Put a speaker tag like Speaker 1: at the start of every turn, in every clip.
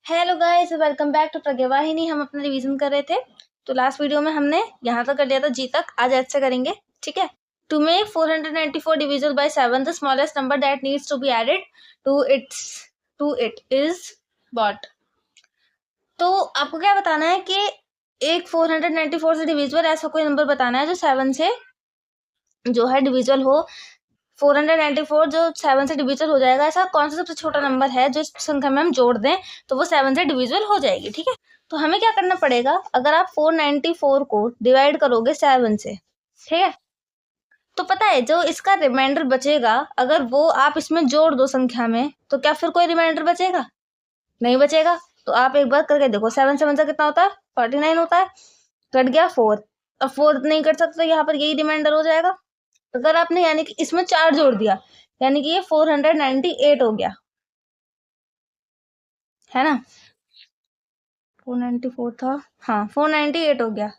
Speaker 1: Hello guys, welcome back to Pragyavahini. हम अपना revision कर रहे थे। तो लास्ट वीडियो में हमने यहाँ तक कर लिया था, जी तक। आज ऐसे करेंगे, ठीक है। To make 494 divisible by 7, the smallest number that needs to be added to it is what. तो आपको क्या बताना है कि एक 494 से डिविजिबल ऐसा कोई नंबर बताना है जो 7 से जो है डिविजिबल हो। 494 जो 7 से डिविजिबल हो जाएगा, ऐसा कौन सा सबसे छोटा नंबर है जो इस संख्या में हम जोड़ दें तो वो 7 से डिविजिबल हो जाएगी, ठीक है। तो हमें क्या करना पड़ेगा, अगर आप 494 को डिवाइड करोगे 7 से, ठीक है, तो पता है जो इसका रिमाइंडर बचेगा, अगर वो आप इसमें जोड़ दो संख्या में, तो क्या फिर कोई रिमाइंडर बचेगा? नहीं बचेगा। तो आप एक बार करके देखो, 7 7 से कितना होता है? 49 होता है। कट गया 4। अब 4 नहीं कर सकते, तो यहाँ पर यही रिमाइंडर हो जाएगा। अगर आपने यानी कि इसमें 4 जोड़ दिया, यानी कि ये 498 हो गया, है ना। 494 था, हाँ 498 हो गया।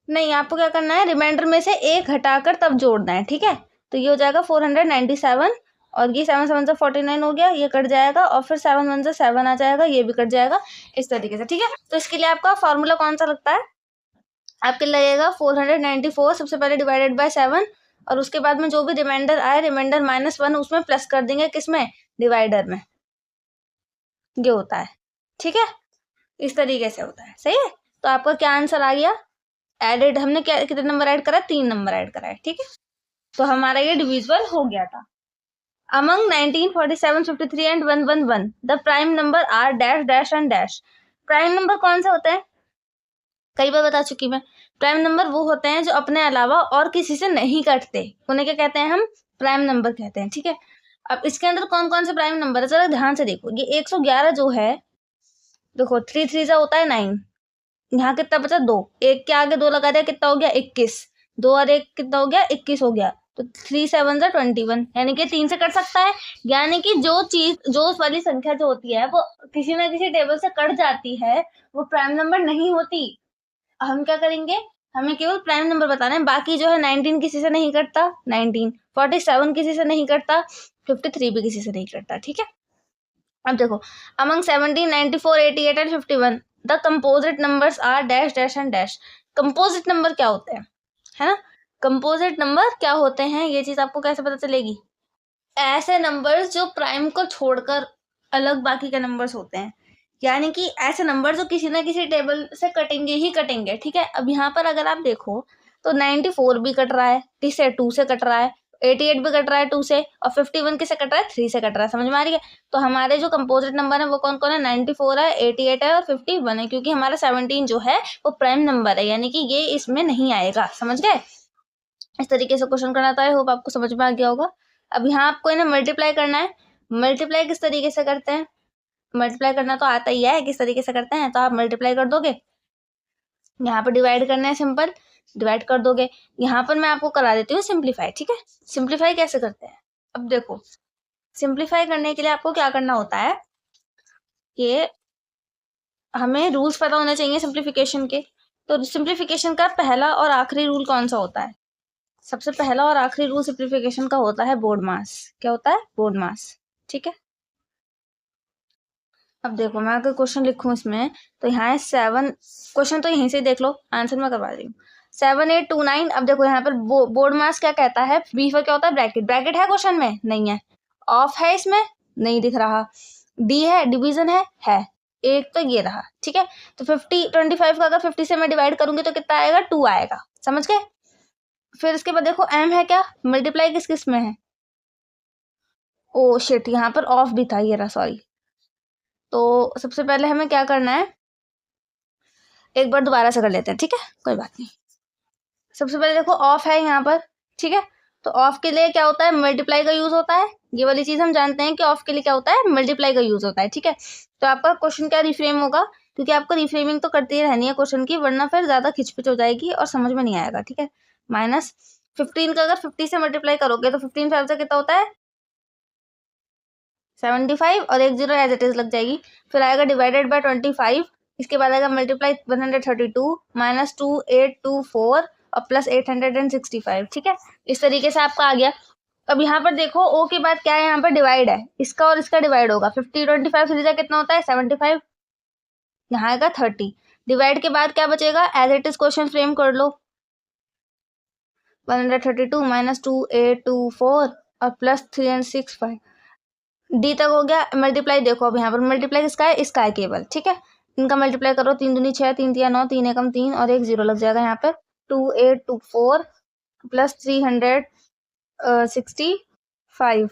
Speaker 1: नहीं, आपको क्या करना है, रिमाइंडर में से एक हटाकर तब जोड़ना है, ठीक है। तो ये हो जाएगा 497, और ये 7 7 से 49 हो गया, ये कट जाएगा, और फिर 7 1 से 7 आ जाएगा, ये भी कट जाएगा, इस तरीके से, ठीक है। तो इसके लिए आपका फॉर्मूला कौन सा लगता है? आपके लगेगा 494 सबसे पहले डिवाइडेड बाय 7, और उसके बाद में जो भी रिमाइंडर आए, रिमाइंडर -1 उसमें प्लस कर देंगे, किसमें? डिवाइडर में। ये होता है, ठीक है, इस तरीके से होता है, सही है। तो आपका क्या आंसर आ गया? एडेड हमने क्या कितने नंबर ऐड करा? 3 नंबर ऐड करा है, ठीक है। तो हमारा ये डिविजिबल हो गया था। Among 19, 47, 53 and 111 the prime number are dash dash and dash. Prime number कौन से होते हैं? कई बार बता चुकी मैं। प्राइम नंबर वो होते हैं जो अपने अलावा और किसी से नहीं कटते, उन्हें क्या कहते हैं? हम प्राइम नंबर कहते हैं, ठीक है। अब इसके अंदर कौन कौन से प्राइम नंबर है, जरा ध्यान से देखो। ये 111 जो है, देखो 3 3 होता है 9, यहाँ कितना बचा? 2, एक के आगे 2 लगा दिया, कितना हो गया? 21। 2 और 1 कितना हो गया? 21 हो गया। तो 3 7 21, यानी कि 3 से कट सकता है। यानी कि जो वाली संख्या जो होती है वो किसी ना किसी टेबल से कट जाती है, वो प्राइम नंबर नहीं होती। हम क्या करेंगे, हमें केवल प्राइम नंबर बताना है। बाकी जो है 19 किसी से नहीं कटता, 19, 47 किसी से नहीं कटता, 53 भी किसी से नहीं कटता, ठीक है। अब देखो, among 17, 94, 88 and 51 the composite numbers are dash dash and dash. Composite number क्या होते हैं, है ना। कंपोजिट नंबर क्या होते हैं, ये चीज आपको कैसे पता चलेगी? ऐसे नंबर्स जो प्राइम को छोड़कर अलग बाकी के नंबर्स होते हैं, यानी कि ऐसे नंबर जो किसी ना किसी टेबल से कटेंगे ही कटेंगे, ठीक है। अब यहाँ पर अगर आप देखो तो 94 भी कट रहा है, किससे? 2 से कट रहा है। 88 भी कट रहा है 2 से, और 51 किससे कट रहा है? 3 से कट रहा है। समझ में आ रही है? तो हमारे जो कंपोजिट नंबर है वो कौन कौन है? 94 है, 88 है और 51 है, क्योंकि हमारा 17 जो है वो प्राइम नंबर है, यानी कि ये इसमें नहीं आएगा। समझ गए? इस तरीके से क्वेश्चन करना था। आई होप आपको समझ में आ गया होगा। अब यहाँ आपको इन्हें मल्टीप्लाई करना है। मल्टीप्लाई किस तरीके से करते हैं? मल्टीप्लाई करना तो आता ही है, किस तरीके से करते हैं। तो आप मल्टीप्लाई कर दोगे, यहाँ पर डिवाइड करना है, सिंपल डिवाइड कर दोगे। यहाँ पर मैं आपको करा देती हूँ सिंप्लीफाई, ठीक है। सिंप्लीफाई कैसे करते हैं? अब देखो, सिंप्लीफाई करने के लिए आपको क्या करना होता है, कि हमें रूल्स पता होने चाहिए सिंप्लीफिकेशन के। तो सिंप्लीफिकेशन का पहला और आखिरी रूल कौन सा होता है? सबसे पहला और आखिरी रूल सिंप्लीफिकेशन का होता है बोर्ड मास। क्या होता है? बोर्ड मास, ठीक है। अब देखो, मैं अगर क्वेश्चन लिखूं इसमें, तो यहाँ है 7, क्वेश्चन तो यहीं से देख लो, आंसर मैं करवा रही हूँ। 7829। अब देखो यहाँ पर बोर्ड मास क्या कहता है? बी पर क्या होता है? ब्रैकेट। ब्रैकेट है क्वेश्चन में? नहीं है। ऑफ है इसमें? नहीं दिख रहा। डी है, डिवीजन है। एक तो ये रहा, ठीक है। तो 25 का अगर 50 से मैं डिवाइड करूंगी तो कितना आएगा? 2 आएगा। समझ गए? फिर इसके बाद देखो एम है क्या? मल्टीप्लाई किस किस में है? ओ शिट, यहाँ पर ऑफ भी था, ये रहा, सॉरी। तो सबसे पहले हमें क्या करना है, एक बार दोबारा से कर लेते हैं, ठीक है, कोई बात नहीं। सबसे पहले देखो ऑफ है यहाँ पर, ठीक है। तो ऑफ के लिए क्या होता है? मल्टीप्लाई का यूज होता है। ये वाली चीज हम जानते हैं कि ऑफ के लिए क्या होता है? मल्टीप्लाई का यूज होता है, ठीक है। तो आपका क्वेश्चन क्या रिफ्रेम होगा, क्योंकि आपको रिफ्रेमिंग तो करती रहनी है क्वेश्चन की, वरना फिर ज्यादा खिचपिच हो जाएगी और समझ में नहीं आएगा, ठीक है। -15 का अगर 50 से मल्टीप्लाई करोगे तो 15 5 से कितना होता है? 75, और 1 0 एज इट इज लग जाएगी। फिर आएगा डिवाइडेड बाय 25, इसके बाद आएगा मल्टीप्लाई 132 -2824 और प्लस 865, ठीक है। इस तरीके से आपका आ गया। अब यहाँ पर देखो ओ के बाद क्या है, यहाँ पर डिवाइड है, इसका और इसका डिवाइड होगा। 50 25 3 कितना होता है 75, यहाँ आएगा 30। डिवाइड के बाद क्या बचेगा, as it is question frame कर लो। 132 माइनस 2824 और प्लस 365 डी तक हो गया। मल्टीप्लाई देखो, अब यहाँ पर मल्टीप्लाई किसका है, इसका है केवल, ठीक है। इनका मल्टीप्लाई करो, 3 दूनी 6, 3 तिया 9, 3 एकम 3 और एक 0 लग जाएगा यहाँ पर। 2824 प्लस 365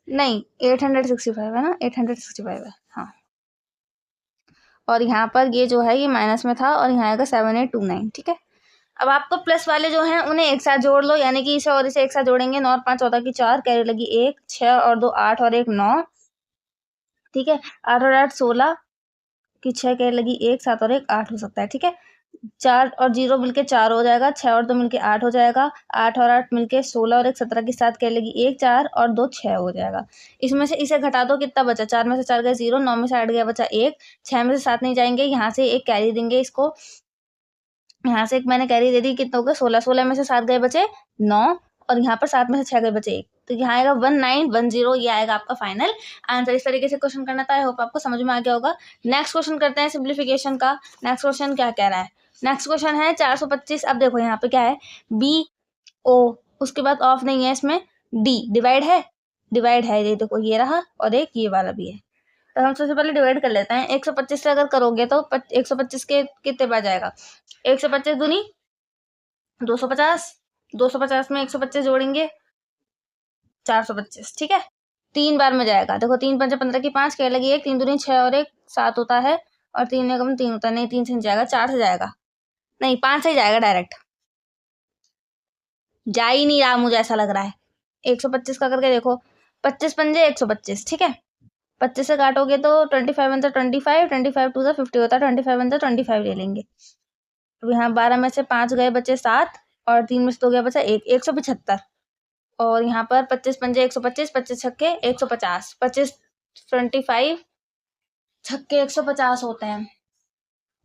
Speaker 1: नहीं 865 है ना, 865 है हाँ। और यहाँ पर ये जो है ये माइनस में था और यहाँ आएगा 7829, ठीक है। अब आपको प्लस वाले जो हैं उन्हें एक साथ जोड़ लो, यानी कि इसे और इसे एक साथ जोड़ेंगे। 9 और 5 14 की 4, कैरी लगी 1, 6 और 2 8 और 1 9, ठीक है। 8 और 8 16 की 6, कैरी लगी 1, 7 और 1 8 हो सकता है, ठीक है। 4 और 0 मिलके 4 हो जाएगा, 6 और 2 मिलके 8 हो जाएगा, 8 और 8 मिलके 16 और 1 17 की 7, कैरी लगी 1 4 और 2 6 हो जाएगा। इसमें से इसे घटा दो, कितना बचा, 4 में से 4 गए 0, 9 में से 8 गया बचा 1, 6 में से 7 नहीं जाएंगे, यहाँ से एक कैरी देंगे इसको, यहाँ से एक मैंने कैरी दे दी, कितना हो गया 16, 16 में से 7 गए बचे 9 और यहाँ पर 7 में से 6 गए बचे 1, तो यहाँ आएगा 1910, ये आएगा आपका फाइनल आंसर। इस तरीके से क्वेश्चन करना था। आई होप आपको समझ में आ गया होगा। नेक्स्ट क्वेश्चन करते हैं सिंप्लीफिकेशन का। नेक्स्ट क्वेश्चन क्या कह रहा है, नेक्स्ट क्वेश्चन है 425। अब देखो यहाँ पे क्या है, बी ओ, उसके बाद ऑफ नहीं है इसमें, डी डिवाइड है, डिवाइड है, ये देखो ये रहा और एक ये वाला भी है। तो हम सबसे पहले डिवाइड कर लेते हैं। 125 से अगर करोगे तो 125 के कितने बार जाएगा, 125 दूनी 250, 250 में 125 जोड़ेंगे 425, ठीक है। 3 बार में जाएगा, देखो 3 5 15 की 5, क्या लगी 1, 3 दूनी 6 और 1 7 होता है और 3 एकम 3 होता है, नहीं 3 से नहीं जाएगा, 4 से जाएगा, नहीं 5 से ही जाएगा डायरेक्ट, जा ही नहीं रहा मुझे ऐसा लग रहा है। 125 का करके देखो, 25 पंजे 125, ठीक है। 25 से काटोगे तो 25 वन 25, 25 टू 50 होता है, 25 वन 25 ले लेंगे। अब यहाँ 12 में से 5 गए बचे 7 और 3 में से 2 गया बचा 1, 175। और यहाँ पर 25 पंजे 125, 25 छक्के 150, 25 25 छक्के 150 होते हैं,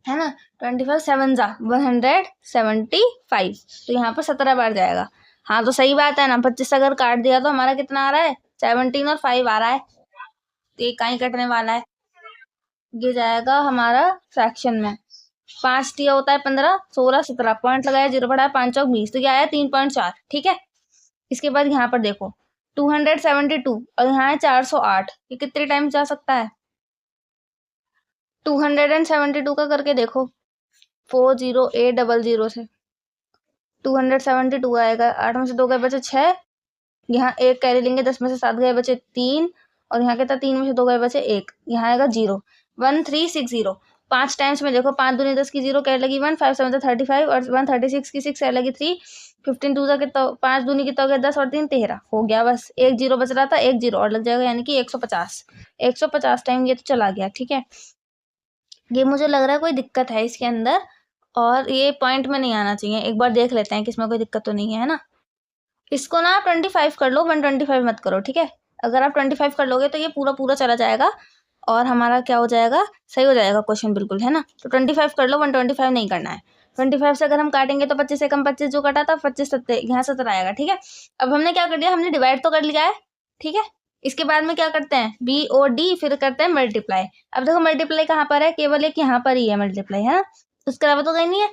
Speaker 1: है ना। 25 7 जा 175, तो यहाँ पर 17 बार जाएगा। हाँ तो सही बात है ना, 25 अगर काट दिया तो हमारा कितना आ रहा है 17 और 5 आ रहा है, तो ये कहीं कटने वाला है, ये जाएगा हमारा फ्रैक्शन में। 5 दिया होता है 15 16 17, पॉइंट लगाया 0 बढ़ाया 5 चौक 20, तो क्या आया 3.4, ठीक है। इसके बाद यहाँ पर देखो 272 और यहाँ है 408, ये कितने टाइम जा सकता है, 272 का करके देखो, 40800 से 272 आएगा। 8 में से 2 गए बचे 6, यहाँ एक कैरी लेंगे, 10 में से 7 गए बचे 3 और यहाँ कहता 3 में से 2 गए बचे 1, यहाँ आएगा 0, 1360। 5 टाइम्स में देखो, 5 दूनी 10 की 0, कैरी लगी 1, 5 7 35 और 136 की 6, कैरी लगी 3, 15 2 जा कितना, 5 दूनी कितना हो गया 10 और 3 13 हो गया, बस एक 0 बच रहा था, एक 0 और लग जाएगा, यानी कि 150 टाइम ये तो चला गया, ठीक है। ये मुझे लग रहा है कोई दिक्कत है इसके अंदर और ये पॉइंट में नहीं आना चाहिए, एक बार देख लेते हैं कि इसमें कोई दिक्कत तो नहीं है ना। इसको ना आप 25 कर लो, 125 मत करो, ठीक है। अगर आप 25 कर लोगे तो ये पूरा पूरा चला जाएगा और हमारा क्या हो जाएगा, सही हो जाएगा क्वेश्चन बिल्कुल, है ना। तो 25 कर लो, 125 नहीं करना है। 25 से अगर हम काटेंगे तो 25 से कम 25 जो कटा था 25 यहाँ 17 आएगा, ठीक है। अब हमने क्या कर दिया, हमने डिवाइड तो कर लिया है, ठीक है। इसके बाद में क्या करते हैं, बी ओ डी, फिर करते हैं मल्टीप्लाई। अब देखो मल्टीप्लाई कहाँ पर है, केवल एक यहाँ पर ही है मल्टीप्लाई, है ना, उसके अलावा तो कहीं नहीं है।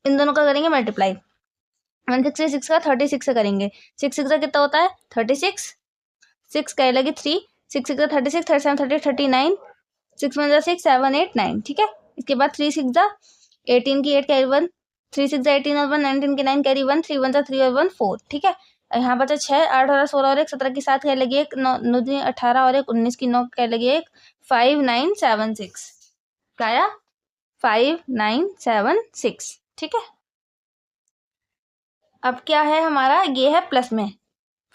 Speaker 1: इन दोनों का करेंगे मल्टीप्लाई, 166 का 36 से करेंगे, 6 6 का कितना होता है 36, 6 का लगी 3, 6 6 का 36, 37 30 39, 6 1 6 7 8 9, ठीक है। इसके बाद 3 6 जा 18 की 8 कैरी 1, 3 6 जा 18 और 1 19 की 9 कैरी 1, 3 1 जा 3 और 1 4, ठीक है। यहाँ बचा 6 8 और 16 और 1 17 की 7 कैरी लगी 1, 9 18 और 1 19 की 9 कैरी लगी 1, 5 9 7 6, क्या आया 5 9 7 6, ठीक है। अब क्या है हमारा, ये है प्लस में,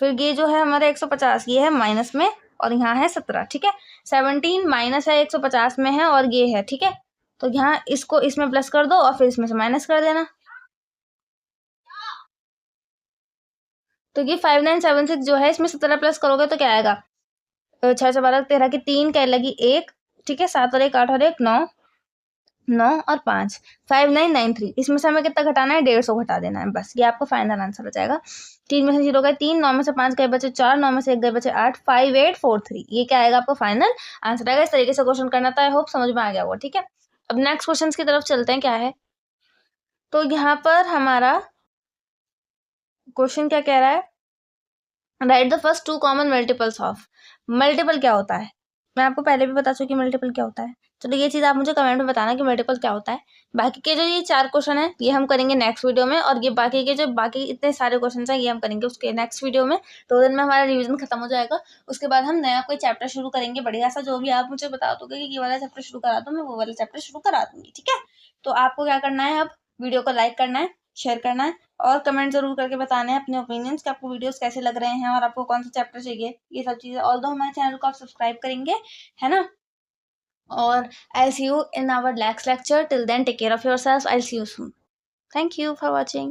Speaker 1: फिर ये जो है हमारा 150 ये है माइनस में और यहाँ है 17, ठीक है। 17 माइनस है 150 में है और ये है, ठीक है। तो यहाँ इसको इसमें प्लस कर दो और फिर इसमें से माइनस कर देना, तो ये 5976 जो है इसमें 17 प्लस करोगे तो क्या आएगा, 6 6 12 13 की 3 क्या लगी 1, ठीक है। 7 और 1 8 और 1 9, 9 और 5, 5993, इसमें से हमें कितना घटाना है, 150 घटा देना है बस, ये आपका फाइनल आंसर हो जाएगा। 3 में से 0 गए 3, 9 में से 5 गए बचे 4, 9 में से 1 गए बचे 8, 5843, ये क्या आएगा आपका फाइनल आंसर आएगा। इस तरीके से क्वेश्चन करना था, आई होप समझ में आ गया होगा, ठीक है। अब नेक्स्ट क्वेश्चन की तरफ चलते हैं, क्या है तो यहाँ पर हमारा क्वेश्चन क्या कह रहा है, right the first 2 common multiples of. Multiple क्या होता है, मैं आपको पहले भी बता चुकी मल्टीपल क्या होता है, चलो ये चीज़ आप मुझे कमेंट में बताना कि मल्टीपल क्या होता है। बाकी के जो ये 4 क्वेश्चन है ये हम करेंगे नेक्स्ट वीडियो में, और ये बाकी के जो बाकी इतने सारे क्वेश्चन हैं ये हम करेंगे उसके नेक्स्ट वीडियो में। 2 दिन में हमारा रिवीजन खत्म हो जाएगा, उसके बाद हम नया कोई चैप्टर शुरू करेंगे बढ़िया सा, जो भी आप मुझे बता दोगे कि ये वाला चैप्टर शुरू करा दो, मैं वो वाला चैप्टर शुरू करा दूंगी, ठीक है। तो आपको क्या करना है, अब वीडियो को लाइक करना है, शेयर करना है, और कमेंट जरूर करके बताना है अपने ओपिनियंस कि आपको वीडियोस कैसे लग रहे हैं और आपको कौन सा चैप्टर चाहिए, ये सब चीज़ें। ऑल्दो हमारे चैनल को आप सब्सक्राइब करेंगे, है ना। और I see you in our next lecture. Till then, take care of yourself. I'll see you soon. Thank you for watching.